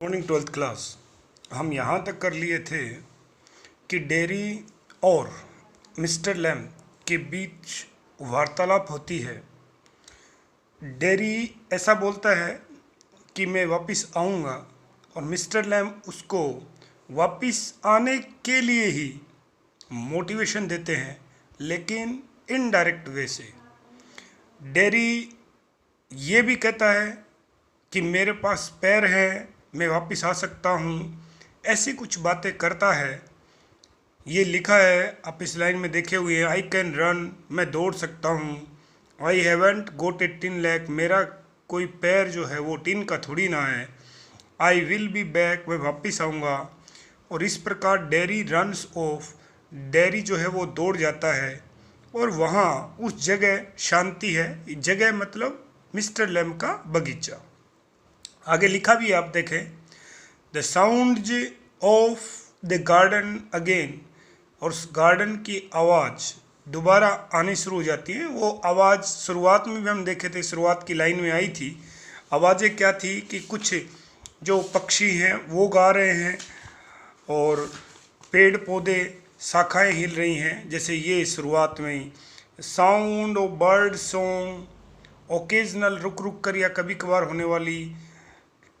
Morning 12th class. हम यहाँ तक कर लिए थे कि डेरी और मिस्टर लैम के बीच वार्तालाप होती है। डेरी ऐसा बोलता है कि मैं वापस आऊँगा और मिस्टर लैम उसको वापस आने के लिए ही मोटिवेशन देते हैं, लेकिन इनडायरेक्ट वे से। डेरी ये भी कहता है कि मेरे पास पैर है, मैं वापस आ सकता हूँ, ऐसी कुछ बातें करता है। ये लिखा है, आप इस लाइन में देखे हुए हैं, आई कैन रन, मैं दौड़ सकता हूँ। I haven't got a tin leg, मेरा कोई पैर जो है वो टिन का थोड़ी ना है। आई विल बी बैक, मैं वापस आऊँगा। और इस प्रकार डेरी रन्स ऑफ, डेरी जो है वो दौड़ जाता है और वहाँ उस जगह शांति है। जगह मतलब मिस्टर लैम का बगीचा। आगे लिखा भी आप देखें, the sound of the garden again, और उस गार्डन की आवाज़ दोबारा आनी शुरू हो जाती है। वो आवाज़ शुरुआत में भी हम देखे थे, शुरुआत की लाइन में आई थी। आवाज़ें क्या थी कि कुछ जो पक्षी हैं वो गा रहे हैं और पेड़ पौधे शाखाएं हिल रही हैं, जैसे ये शुरुआत में ही sound of bird song, occasional रुक रुक कर या कभी कभार होने वाली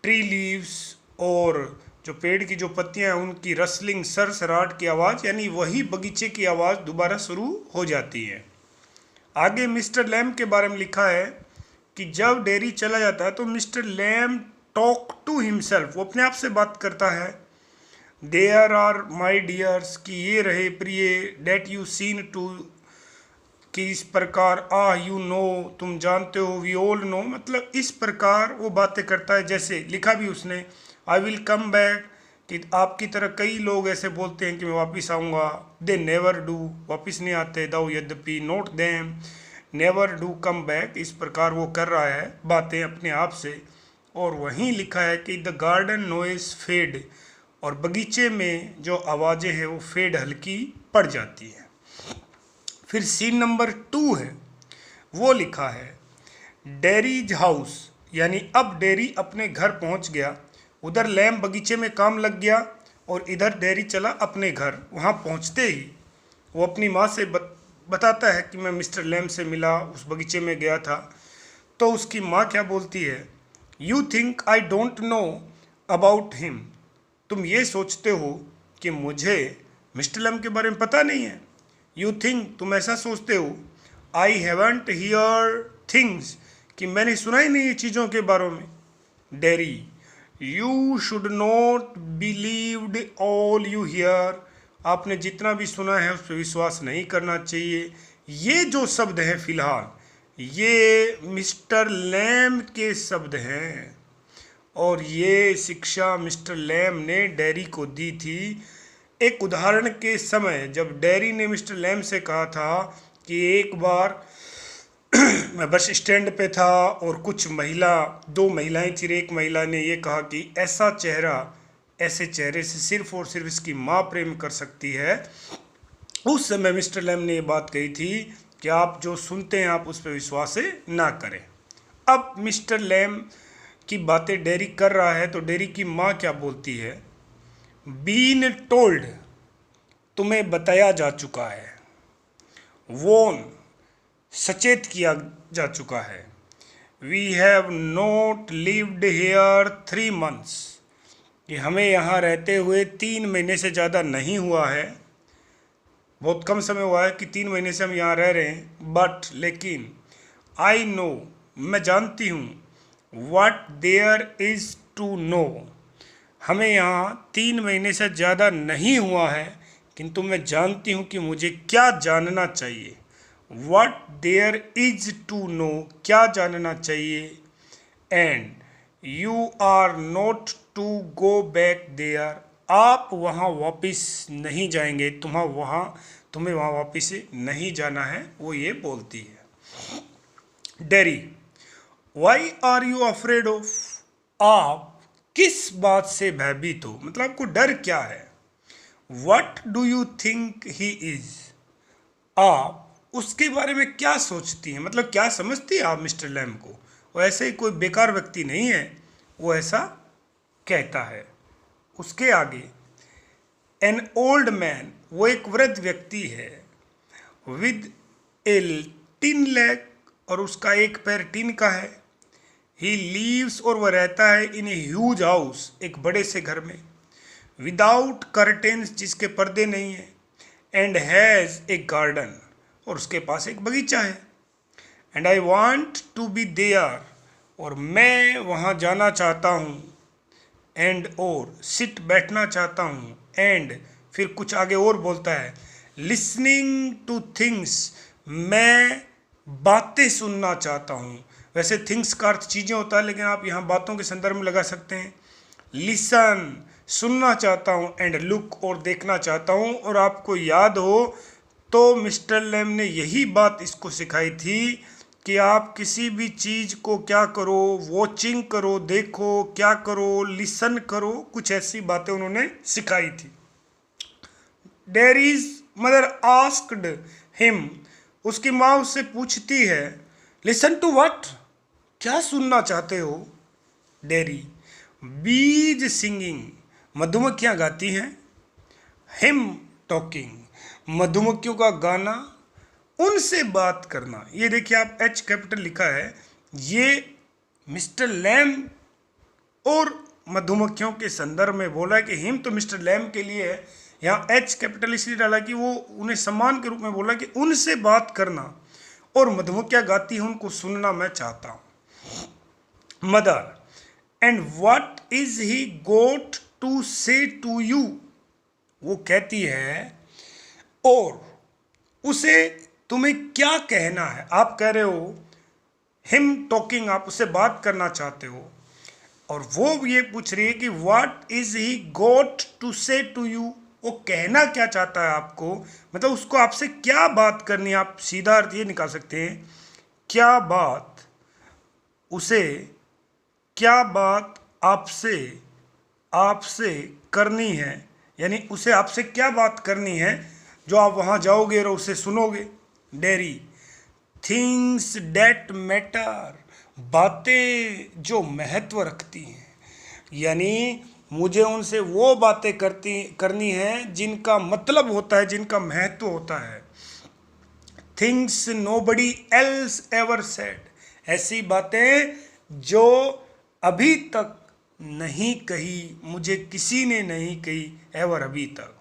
ट्री लीव्स, और जो पेड़ की जो पत्तियां हैं उनकी रसलिंग, सरसराहट की आवाज़, यानी वही बगीचे की आवाज़ दोबारा शुरू हो जाती है। आगे मिस्टर लैम के बारे में लिखा है कि जब डेरी चला जाता है तो mister Lamb talk to himself, वो अपने आप से बात करता है। देयर आर माई डियर्स, कि ये रहे प्रिय, डेट यू सीन टू, कि इस प्रकार, यू नो, तुम जानते हो, वी ऑल नो, मतलब इस प्रकार वो बातें करता है। जैसे लिखा भी उसने, आई विल कम बैक, कि आपकी तरह कई लोग ऐसे बोलते हैं कि मैं वापस आऊँगा। दे नेवर डू, वापस नहीं आते। दाउ यद्यपि, note them, never do come back, इस प्रकार वो कर रहा है बातें अपने आप से। और वहीं लिखा है कि द गार्डन नॉइज फेड, और बगीचे में जो आवाज़ें हैं वो फेड, हल्की पड़ जाती हैं। फिर सीन नंबर 2 है, वो लिखा है डेरीज हाउस, यानी अब डेरी अपने घर पहुंच गया। उधर लैम बगीचे में काम लग गया और इधर डेरी चला अपने घर। वहां पहुंचते ही वो अपनी माँ से बताता है कि मैं मिस्टर लैम से मिला, उस बगीचे में गया था। तो उसकी माँ क्या बोलती है, you think I don't know about him, तुम ये सोचते हो कि मुझे मिस्टर लैम के बारे में पता नहीं है। यू थिंक, तुम ऐसा सोचते हो। आई हैवेंट हियर थिंग्स, कि मैंने सुना ही नहीं ये चीज़ों के बारे में। Dairy, you should not believed all you here, आपने जितना भी सुना है उस पर विश्वास नहीं करना चाहिए। ये जो शब्द हैं फिलहाल, ये मिस्टर लैम के शब्द हैं और ये शिक्षा मिस्टर लैम ने डेरी को दी थी। एक उदाहरण के समय जब डेरी ने मिस्टर लैम से कहा था कि एक बार मैं बस स्टैंड पे था और कुछ महिला, 2 महिलाएं थी, एक महिला ने ये कहा कि ऐसा चेहरा, ऐसे चेहरे से सिर्फ और सिर्फ इसकी माँ प्रेम कर सकती है। उस समय मिस्टर लैम ने ये बात कही थी कि आप जो सुनते हैं आप उस पर विश्वास ना करें। अब मिस्टर लैम की बातें डेरी कर रहा है तो डेरी की माँ क्या बोलती है, बीन टोल्ड, तुम्हें बताया जा चुका है, वोन, सचेत किया जा चुका है, we have not lived here 3 months, कि हमें यहाँ रहते हुए 3 महीने से ज़्यादा नहीं हुआ है। बहुत कम समय हुआ है कि 3 महीने से हम यहाँ रह रहे हैं। बट, लेकिन, आई नो, मैं जानती हूँ, what there is to know, हमें यहाँ 3 महीने से ज़्यादा नहीं हुआ है, किंतु मैं जानती हूँ कि मुझे क्या जानना चाहिए। What there is to know, क्या जानना चाहिए। And you are not to go back there, आप वहाँ वापस नहीं जाएंगे, तुम्हें वहाँ वापस नहीं जाना है, वो ये बोलती है। Derry, why are you afraid of, आप किस बात से भयभीत हो, मतलब आपको डर क्या है। What do you think he is, आप उसके बारे में क्या सोचती हैं, मतलब क्या समझती है आप मिस्टर लैम को। वो ऐसे ही कोई बेकार व्यक्ति नहीं है, वो ऐसा कहता है। उसके आगे एन ओल्ड मैन, वो एक वृद्ध व्यक्ति है, विद ए टिन लेग, और उसका एक पैर टिन का है। ही लीव्स, और वह रहता है इन ए ह्यूज हाउस, एक बड़े से घर में, विदाउट कर्टेन्स, जिसके पर्दे नहीं है, एंड हैज़ ए गार्डन, और उसके पास एक बगीचा है। And I want to be there, और मैं वहाँ जाना चाहता हूँ। एंड और सिट, बैठना चाहता हूँ। एंड फिर कुछ आगे और बोलता है, लिसनिंग टू थिंग्स, मैं बातें सुनना चाहता हूँ। वैसे थिंग्स का अर्थ चीज़ें होता है, लेकिन आप यहाँ बातों के संदर्भ में लगा सकते हैं। लिसन, सुनना चाहता हूँ। एंड लुक, और देखना चाहता हूँ। और आपको याद हो तो मिस्टर लैम ने यही बात इसको सिखाई थी कि आप किसी भी चीज़ को क्या करो, वॉचिंग करो, देखो, क्या करो, लिसन करो, कुछ ऐसी बातें उन्होंने सिखाई थी। डेरीज मदर आस्क्ड हिम, उसकी माँ उससे पूछती है, लिसन टू व्हाट, क्या सुनना चाहते हो? डेरी, बीज सिंगिंग, मधुमक्खियाँ गाती हैं। हिम टॉकिंग, मधुमक्खियों का गाना, उनसे बात करना। ये देखिए आप एच कैपिटल लिखा है, ये मिस्टर लैम और मधुमक्खियों के संदर्भ में बोला है कि हिम तो मिस्टर लैम के लिए है। यहाँ एच कैपिटल इसलिए डाला कि वो उन्हें सम्मान के रूप में बोला कि उनसे बात करना, और मधुमक्खियाँ गाती हैं, उनको सुनना मैं चाहता हूँ। Mother, and what is he got to say to you, वो कहती है और उसे तुम्हें क्या कहना है। आप कह रहे हो हिम टॉकिंग, आप उससे बात करना चाहते हो, और वो ये पूछ रही है कि what is he got to say to you, वो कहना क्या चाहता है आपको, मतलब उसको आपसे क्या बात करनी है। आप सीधा अर्थ ये निकाल सकते हैं, क्या बात उसे, क्या बात आपसे आपसे करनी है, यानी उसे आपसे क्या बात करनी है जो आप वहाँ जाओगे और उसे सुनोगे। डेरी, थिंग्स डेट मैटर, बातें जो महत्व रखती हैं, यानी मुझे उनसे वो बातें करनी है जिनका मतलब होता है, जिनका महत्व होता है। Things nobody else ever said, ऐसी बातें जो अभी तक नहीं कही, मुझे किसी ने नहीं कही, एवर, अभी तक।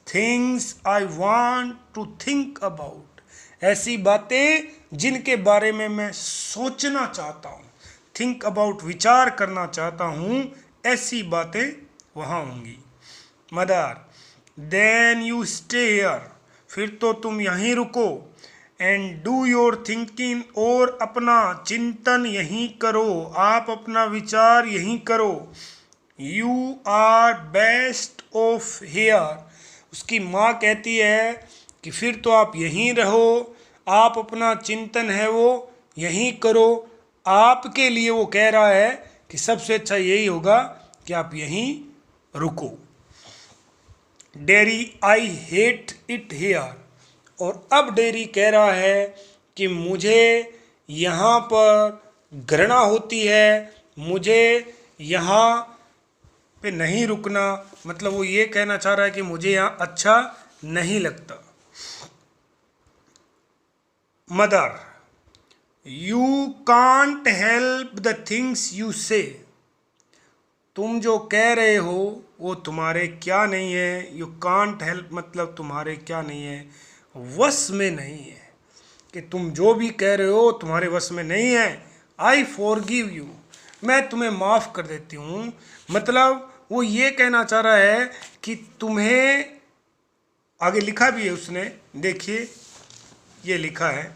Things I want to think about, ऐसी बातें जिनके बारे में मैं सोचना चाहता हूँ। थिंक अबाउट, विचार करना चाहता हूँ, ऐसी बातें वहाँ होंगी। Mother, then you stay here, फिर तो तुम यहीं रुको। एंड डू योर थिंकिंग, और अपना चिंतन यहीं करो, आप अपना विचार यहीं करो। You are best of here, उसकी माँ कहती है कि फिर तो आप यहीं रहो, आप अपना चिंतन है वो यहीं करो। आपके लिए वो कह रहा है कि सबसे अच्छा यही होगा कि आप यहीं रुको। Dairy, I hate it here, और अब डेरी कह रहा है कि मुझे यहाँ पर घृणा होती है, मुझे यहाँ पे नहीं रुकना, मतलब वो ये कहना चाह रहा है कि मुझे यहाँ अच्छा नहीं लगता। Mother, you can't help the things you से, तुम जो कह रहे हो वो तुम्हारे क्या नहीं है। यू कांट हेल्प मतलब तुम्हारे क्या नहीं है, वश में नहीं है, कि तुम जो भी कह रहे हो तुम्हारे वश में नहीं है। आई फॉरगिव यू, मैं तुम्हें माफ़ कर देती हूँ, मतलब वो ये कहना चाह रहा है कि तुम्हें, आगे लिखा भी है उसने, देखिए ये लिखा है,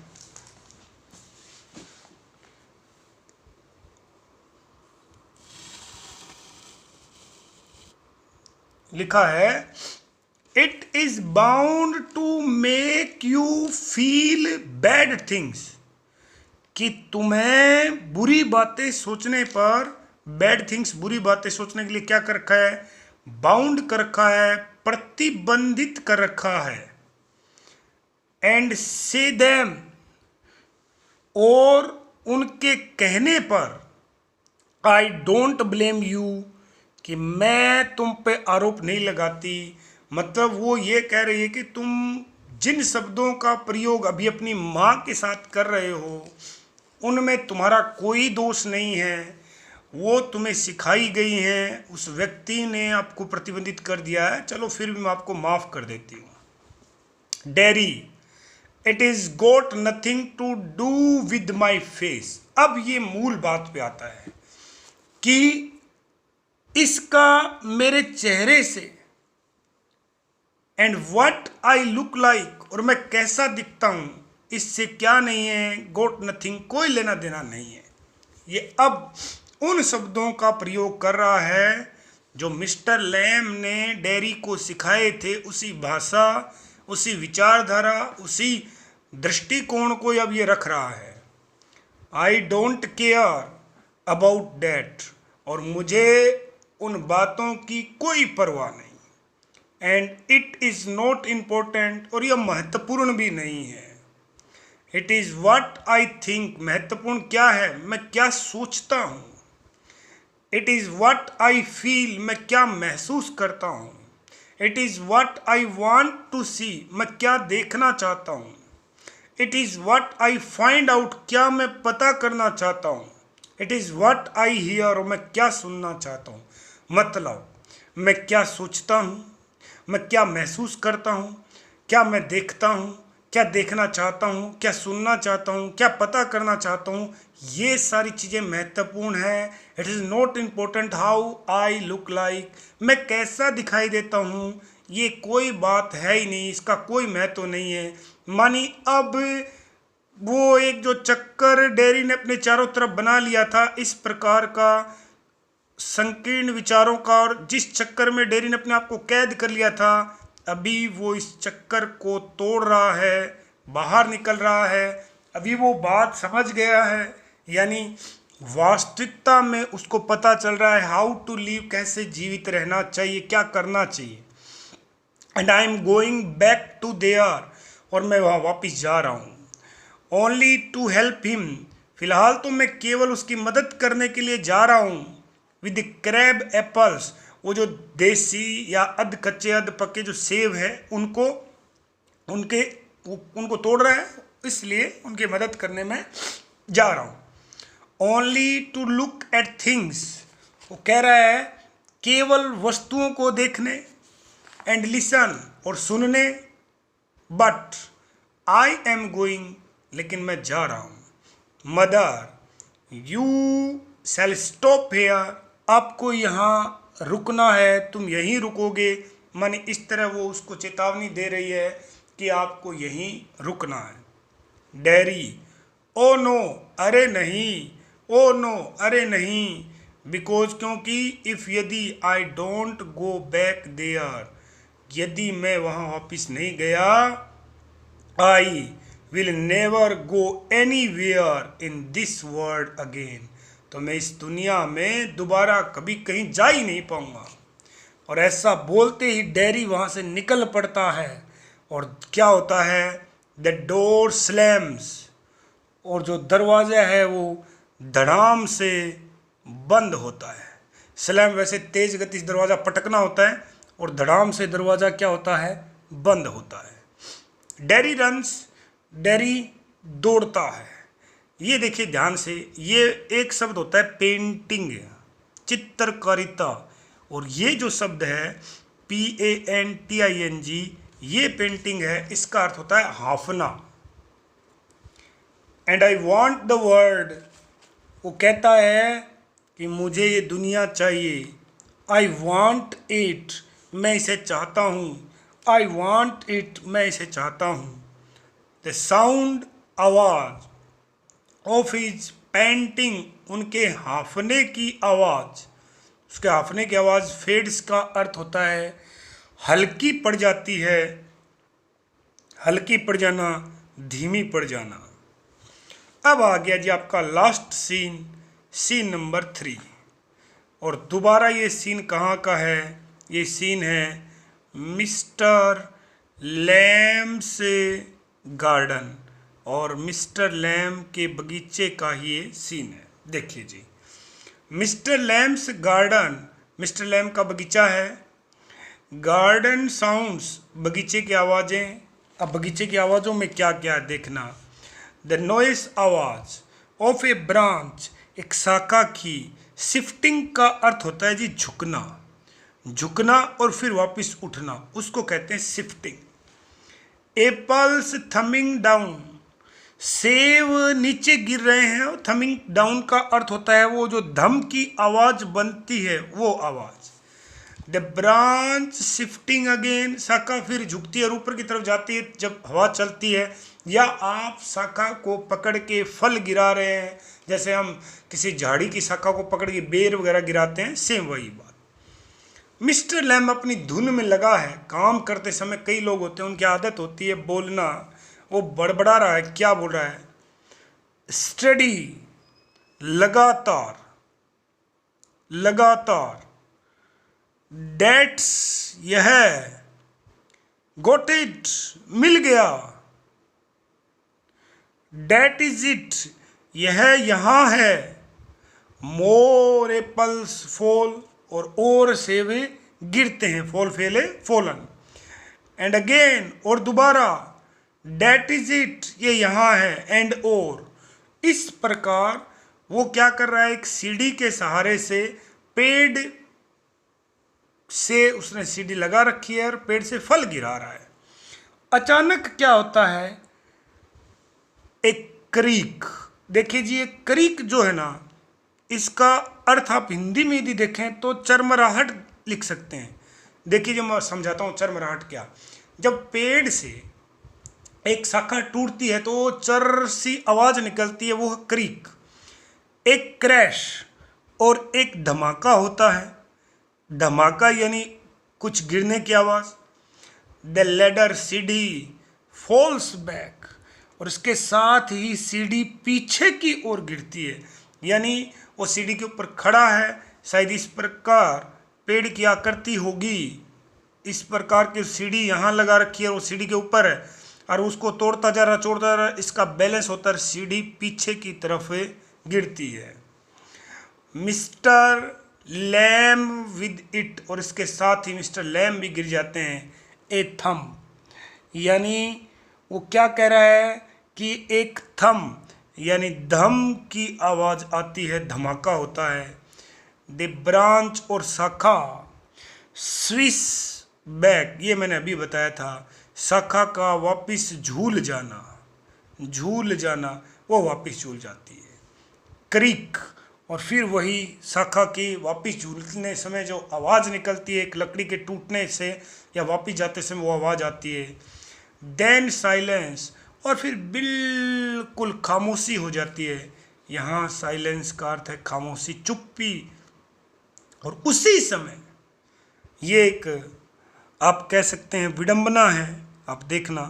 लिखा है, it is bound to make you feel bad things, कि तुम्हें बुरी बातें सोचने पर, बैड थिंग्स, बुरी बातें सोचने के लिए क्या कर रखा है, बाउंड कर रखा है, प्रतिबंधित कर रखा है। एंड से देम, और उनके कहने पर, आई डोंट ब्लेम यू, कि मैं तुम पे आरोप नहीं लगाती, मतलब वो ये कह रही है कि तुम जिन शब्दों का प्रयोग अभी अपनी माँ के साथ कर रहे हो उनमें तुम्हारा कोई दोष नहीं है, वो तुम्हें सिखाई गई हैं, उस व्यक्ति ने आपको प्रतिबंधित कर दिया है, चलो फिर भी मैं आपको माफ़ कर देती हूँ। Derry, it is got nothing to do with my face. अब ये मूल बात पे आता है कि इसका मेरे चेहरे से and what I look like, और मैं कैसा दिखता हूं, इससे क्या नहीं है, गोट नथिंग, कोई लेना देना नहीं है। ये अब उन शब्दों का प्रयोग कर रहा है जो मिस्टर लैम ने डेरी को सिखाए थे, उसी भाषा, उसी विचारधारा, उसी दृष्टिकोण को अब ये रख रहा है। I don't care about that, और मुझे उन बातों की कोई परवाह नहीं। And it is not important, और यह महत्वपूर्ण भी नहीं है। It is what I think, महत्वपूर्ण क्या है, मैं क्या सोचता हूँ। It is what I feel, मैं क्या महसूस करता हूँ। It is what I want to see, मैं क्या देखना चाहता हूँ। It is what I find out, क्या मैं पता करना चाहता हूँ। It is what I hear, मैं क्या सुनना चाहता हूँ। मतलब मैं क्या सोचता हूँ, मैं क्या महसूस करता हूँ, क्या मैं देखता हूँ, क्या देखना चाहता हूँ, क्या सुनना चाहता हूँ, क्या पता करना चाहता हूँ, ये सारी चीज़ें महत्वपूर्ण है। It is not important how I look like, मैं कैसा दिखाई देता हूँ, ये कोई बात है ही नहीं, इसका कोई महत्व नहीं है। मानी अब वो एक जो चक्कर डेरी ने अपने चारों तरफ बना लिया था, इस प्रकार का संकीर्ण विचारों का, और जिस चक्कर में डेरी ने अपने आप को कैद कर लिया था, अभी वो इस चक्कर को तोड़ रहा है, बाहर निकल रहा है। अभी वो बात समझ गया है, यानी वास्तविकता में उसको पता चल रहा है हाउ टू लिव, कैसे जीवित रहना चाहिए, क्या करना चाहिए। And I am going back to there, और मैं वहाँ वापस जा रहा हूँ। ओनली टू हेल्प हिम, फिलहाल तो मैं केवल उसकी मदद करने के लिए जा रहा हूँ। विद क्रैब एप्पल्स, वो जो देसी या अध कच्चे अध पके जो सेब है उनको उनको तोड़ रहा है, इसलिए उनकी मदद करने में जा रहा हूँ। Only to look at things, वो कह रहा है केवल वस्तुओं को देखने, एंड लिसन, और सुनने। बट आई एम गोइंग, लेकिन मैं जा रहा हूँ। Mother you shall stop hair, आपको यहाँ रुकना है, तुम यहीं रुकोगे। माने इस तरह वो उसको चेतावनी दे रही है कि आपको यहीं रुकना है। डेरी, ओ नो, अरे नहीं, ओ नो, अरे नहीं, बिकॉज, क्योंकि, इफ़, यदि, I don't go back there, यदि मैं वहाँ वापस नहीं गया, I will never go anywhere in this world again, तो मैं इस दुनिया में दोबारा कभी कहीं जा ही नहीं पाऊंगा। और ऐसा बोलते ही डेरी वहाँ से निकल पड़ता है, और क्या होता है, द डोर स्लैम्स, और जो दरवाज़ा है वो धड़ाम से बंद होता है। स्लैम वैसे तेज गति से दरवाज़ा पटकना होता है, और धड़ाम से दरवाज़ा क्या होता है, बंद होता है। डेरी रन्स, डेरी दौड़ता है। ये देखिए ध्यान से, ये एक शब्द होता है पेंटिंग, चित्रकारिता, और ये जो शब्द है PANTING, ये पेंटिंग है, इसका अर्थ होता है हाफना। And I want the world, वो कहता है कि मुझे ये दुनिया चाहिए। आई वॉन्ट इट, मैं इसे चाहता हूँ। आई वॉन्ट इट, मैं इसे चाहता हूँ। द साउंड, आवाज़, ऑफ हिज पेंटिंग, उनके हाफने की आवाज़, उसके हाफने की आवाज़, फेड्स का अर्थ होता है हल्की पड़ जाती है, हल्की पड़ जाना, धीमी पड़ जाना। अब आ गया जी आपका लास्ट सीन, सीन नंबर 3, और दोबारा ये सीन कहाँ का है, ये सीन है मिस्टर लैम से गार्डन, और मिस्टर लैम के बगीचे का ही ये सीन है। देखिए जी, mister Lamb's garden mister Lamb का बगीचा है। गार्डन साउंड्स, बगीचे की आवाज़ें। अब बगीचे की आवाज़ों में क्या क्या है देखना। द नॉइस, आवाज़। ऑफ ए ब्रांच, एक शाखा की। शिफ्टिंग का अर्थ होता है जी झुकना, झुकना और फिर वापस उठना, उसको कहते हैं शिफ्टिंग। एप्पल्स थमिंग डाउन, सेब नीचे गिर रहे हैं। और थमिंग डाउन का अर्थ होता है वो जो धम की आवाज बनती है वो आवाज। द ब्रांच शिफ्टिंग अगेन, शाखा फिर झुकती है और ऊपर की तरफ जाती है जब हवा चलती है, या आप शाखा को पकड़ के फल गिरा रहे हैं, जैसे हम किसी झाड़ी की शाखा को पकड़ के बेर वगैरह गिराते हैं, सेम वही बात। मिस्टर लैम अपनी धुन में लगा है। काम करते समय कई लोग होते हैं उनकी आदत होती है बोलना, वो बड़बड़ा रहा है, क्या बोल रहा है? स्टडी, लगातार, लगातार। डेट्स, यह। गोट इट, मिल गया। डेट इज इट, यह यहाँ है। मोर एप्पल्स फॉल, और से वे गिरते हैं, फॉल फेले फॉलन। एंड अगेन, और दोबारा। डेट इज इट, ये यहाँ है। एंड और, इस प्रकार वो क्या कर रहा है, एक सीढ़ी के सहारे से पेड़ से उसने सीढ़ी लगा रखी है और पेड़ से फल गिरा रहा है। अचानक क्या होता है, एक क्रीक। देखिए जी, एक क्रीक जो है ना, इसका अर्थ आप हिंदी में यदि देखें तो चरमराहट लिख सकते हैं। देखिए जो मैं समझाता हूँ चरमराहट क्या। जब पेड़ से एक शाखा टूटती है तो चर सी आवाज निकलती है, वो है क्रीक। एक क्रैश और एक धमाका होता है। धमाका यानी कुछ गिरने की आवाज। द लेडर, सीढ़ी, फॉल्स बैक, और इसके साथ ही सीढ़ी पीछे की ओर गिरती है। यानी वो सीढ़ी के ऊपर खड़ा है, शायद इस प्रकार पेड़ की आकृति होगी, इस प्रकार की सीढ़ी यहाँ लगा रखी है, वो सीढ़ी के ऊपर है और उसको तोड़ता जा रहा, इसका बैलेंस होता है, सीढ़ी पीछे की तरफ गिरती है। मिस्टर लैम विद इट, और इसके साथ ही मिस्टर लैम भी गिर जाते हैं। ए थम, यानी वो क्या कह रहा है कि एक थम यानी धम की आवाज आती है, धमाका होता है। द ब्रांच, और शाखा। स्विस बैक, ये मैंने अभी बताया था, शाखा का वापिस झूल जाना, झूल जाना, वो वापिस झूल जाती है। क्रीक, और फिर वही शाखा की वापिस झूलने समय जो आवाज़ निकलती है, एक लकड़ी के टूटने से या वापिस जाते समय वो आवाज़ आती है। देन साइलेंस, और फिर बिल्कुल खामोशी हो जाती है। यहाँ साइलेंस का अर्थ है खामोशी, चुप्पी। और उसी समय ये एक आप कह सकते हैं विडंबना है। आप देखना,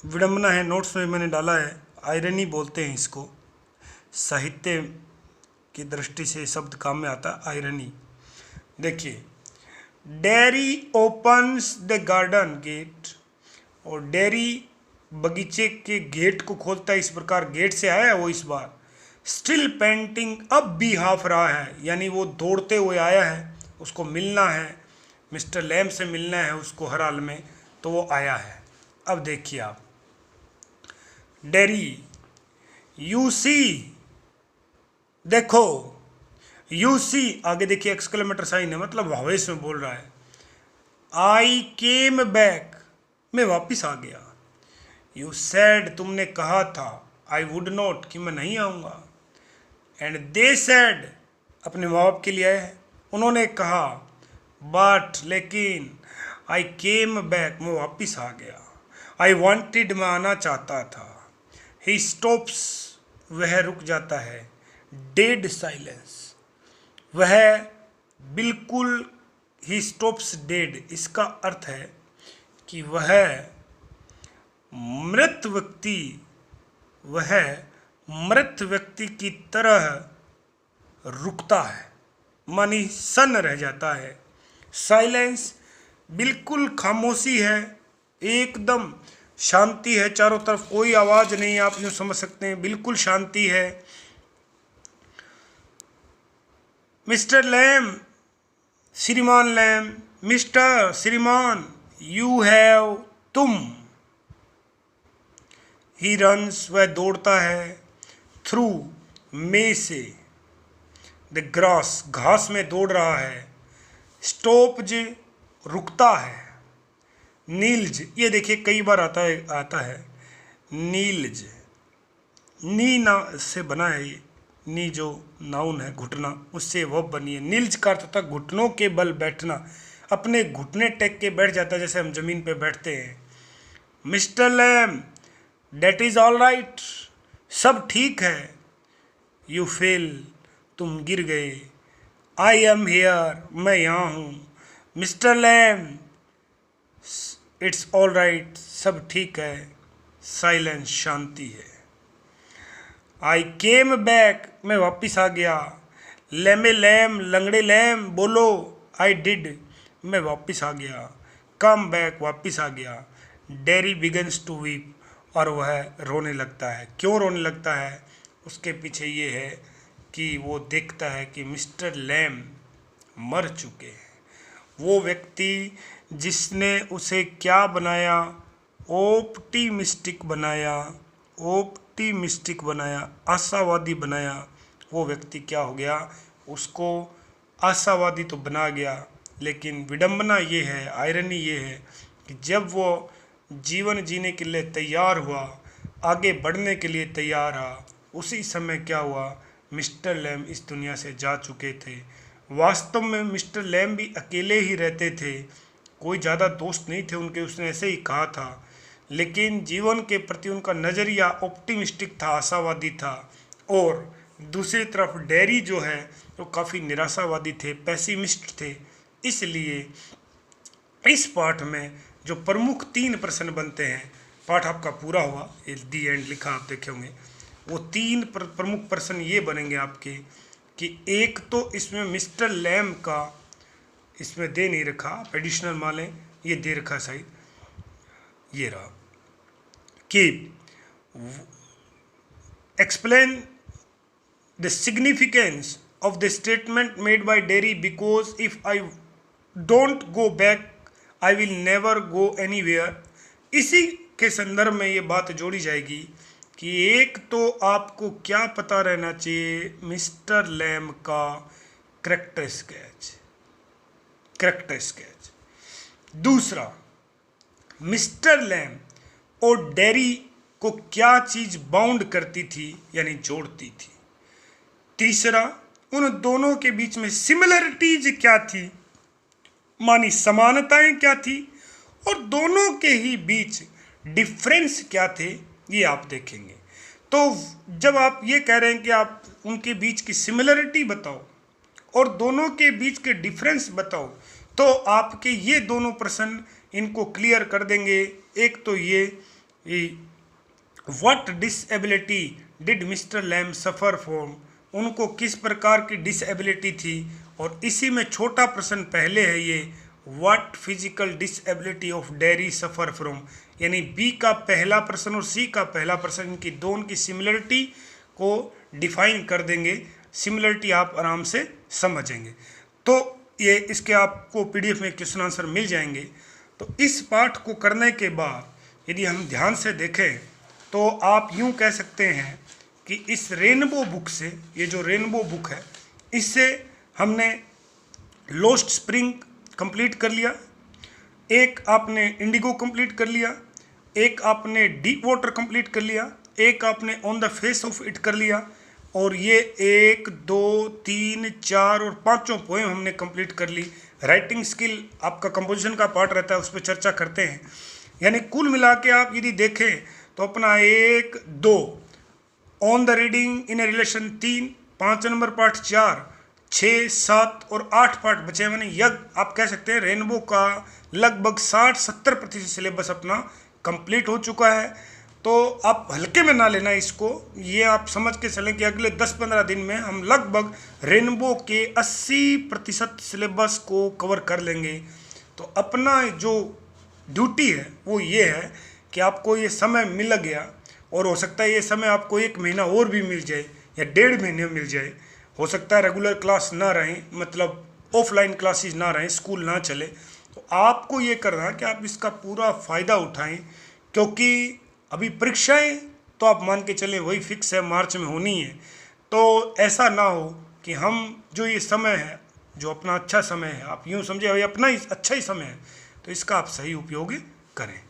विडंबना है, नोट्स में मैंने डाला है, आयरनी बोलते हैं इसको, साहित्य की दृष्टि से शब्द काम में आता है, आयरनी। देखिए, Derry opens the garden gate, और डेरी बगीचे के गेट को खोलता है, इस प्रकार गेट से आया है वो इस बार। स्टिल पेंटिंग, अब भी हाफ रहा है, यानी वो दौड़ते हुए आया है, उसको मिलना है, मिस्टर लैम से मिलना है उसको हर हाल में, तो वो आया है। अब देखिए आप, डेरी, यू सी, देखो, यू सी, आगे देखिए एक्सक्लेमेटर साइन है, मतलब भावेश में बोल रहा है। आई केम बैक, मैं वापिस आ गया। यू सैड, तुमने कहा था, आई वुड नॉट, कि मैं नहीं आऊँगा। एंड दे सैड, अपने माँ बाप के लिए आए हैं, उन्होंने कहा, बट, लेकिन, आई केम बैक, मैं वापिस आ गया। आई वॉन्टेड, मैं आना चाहता था। ही स्टॉप्स, वह रुक जाता है। डेड साइलेंस, वह बिल्कुल, ही स्टॉप्स डेड, इसका अर्थ है कि वह मृत व्यक्ति, वह मृत व्यक्ति की तरह रुकता है, मानी सन्न रह जाता है। साइलेंस, बिल्कुल खामोशी है, एकदम शांति है, चारों तरफ कोई आवाज़ नहीं है, आप यूँ समझ सकते हैं, बिल्कुल शांति है। मिस्टर लैम श्रीमान लैम, मिस्टर श्रीमान, यू हैव, तुम। ही रन्स, वह दौड़ता है, थ्रू, में से, द ग्रास, घास में दौड़ रहा है, स्टॉप्ज, रुकता है, नील्ज, ये देखिए कई बार आता है नील्ज, नी ना से बना है ये, नी जो नाउन है घुटना, उससे वर्ब बनी है। नील्ज का अर्थ होता है घुटनों के बल बैठना, अपने घुटने टेक के बैठ जाता है जैसे हम जमीन पे बैठते हैं। Mister Lamb, that is all right, सब ठीक है। यू फेल, तुम गिर गए। आई एम हेयर, मैं यहाँ हूँ। Mister Lamb, it's all right, सब ठीक है। साइलेंस, शांति है। आई केम बैक, मैं वापिस आ गया। लेमे लैम, लंगड़े लैम, बोलो। आई डिड, मैं वापिस आ गया। कम बैक, वापिस आ गया। डेरी बिगन्स टू वीप, और वह रोने लगता है। क्यों रोने लगता है? उसके पीछे ये है कि वो देखता है कि मिस्टर लैम मर चुके हैं। वो व्यक्ति जिसने उसे क्या बनाया, ऑप्टिमिस्टिक बनाया, ऑप्टिमिस्टिक बनाया, आशावादी बनाया, वो व्यक्ति क्या हो गया, उसको आशावादी तो बना गया, लेकिन विडंबना ये है, आयरनी ये है कि जब वो जीवन जीने के लिए तैयार हुआ, आगे बढ़ने के लिए तैयार रहा, उसी समय क्या हुआ, मिस्टर लैम इस दुनिया से जा चुके थे। वास्तव में मिस्टर लैम भी अकेले ही रहते थे, कोई ज़्यादा दोस्त नहीं थे उनके, उसने ऐसे ही कहा था, लेकिन जीवन के प्रति उनका नज़रिया ऑप्टिमिस्टिक था, आशावादी था। और दूसरी तरफ डेरी जो है वो काफ़ी निराशावादी थे, पैसिमिस्ट थे। इसलिए इस पाठ में जो प्रमुख 3 प्रश्न बनते हैं, पाठ आपका पूरा हुआ, दी एंड लिखा आप देखे होंगे, वो 3 प्रमुख प्रश्न ये बनेंगे आपके कि एक तो इसमें मिस्टर लैम का इसमें दे नहीं रखा, एडिशनल मालें ये दे रखा शायद, ये रहा कि explain the significance of the statement made by Derry, because if I don't go back I will never go anywhere। इसी के संदर्भ में ये बात जोड़ी जाएगी कि एक तो आपको क्या पता रहना चाहिए मिस्टर लैम का करैक्टर स्केच। दूसरा, मिस्टर लैम और डेरी को क्या चीज़ बाउंड करती थी यानी जोड़ती थी। तीसरा, उन दोनों के बीच में सिमिलरिटीज क्या थी, मानी समानताएं क्या थी, और दोनों के ही बीच डिफरेंस क्या थे, ये आप देखेंगे। तो जब आप ये कह रहे हैं कि आप उनके बीच की सिमिलरिटी बताओ और दोनों के बीच के डिफरेंस बताओ, तो आपके ये दोनों प्रश्न इनको क्लियर कर देंगे। एक तो ये what disability did mister Lamb suffer from, उनको किस प्रकार की डिसेबिलिटी थी। और इसी में छोटा प्रश्न पहले है ये, what physical disability of dairy suffer from, यानी बी का पहला प्रश्न और सी का पहला प्रश्न, इनकी दोनों की सिमिलरिटी को डिफाइन कर देंगे। सिमिलरिटी आप आराम से समझेंगे, तो ये इसके आपको पीडीएफ में क्वेश्चन आंसर मिल जाएंगे। तो इस पाठ को करने के बाद यदि हम ध्यान से देखें तो आप यूँ कह सकते हैं कि इस रेनबो बुक से, ये जो रेनबो बुक है, इससे हमने लॉस्ट स्प्रिंग कंप्लीट कर लिया, एक आपने इंडिगो कंप्लीट कर लिया, एक आपने डीप वाटर कंप्लीट कर लिया, एक आपने on the face of it कर लिया, और ये 1 2 3 4 और 5 पोएम हमने कंप्लीट कर ली। राइटिंग स्किल आपका कंपोजिशन का पार्ट रहता है, उस पर चर्चा करते हैं। यानी कुल मिला के आप यदि देखें तो अपना 1 2 on the reading in a relation 3, 5 number part 4, 6 7 और 8 पार्ट बचे। मैंने यज्ञ आप कह सकते हैं रेनबो का लगभग 60-70% सिलेबस अपना कंप्लीट हो चुका है। तो आप हल्के में ना लेना इसको, ये आप समझ के चलें कि अगले 10-15 दिन में हम लगभग रेनबो के 80% सिलेबस को कवर कर लेंगे। तो अपना जो ड्यूटी है वो ये है कि आपको ये समय मिल गया, और हो सकता है ये समय आपको 1 महीना और भी मिल जाए या 1.5 महीने मिल जाए। हो सकता है रेगुलर क्लास ना रहें, मतलब ऑफलाइन क्लासेस ना रहें, स्कूल ना चले, तो आपको ये करना है कि आप इसका पूरा फ़ायदा उठाएं, क्योंकि अभी परीक्षाएं तो आप मान के चले वही फिक्स है, मार्च में होनी है। तो ऐसा ना हो कि हम जो ये समय है, जो अपना अच्छा समय है, आप यूँ समझे भाई अपना ही अच्छा ही समय है, तो इसका आप सही उपयोग करें।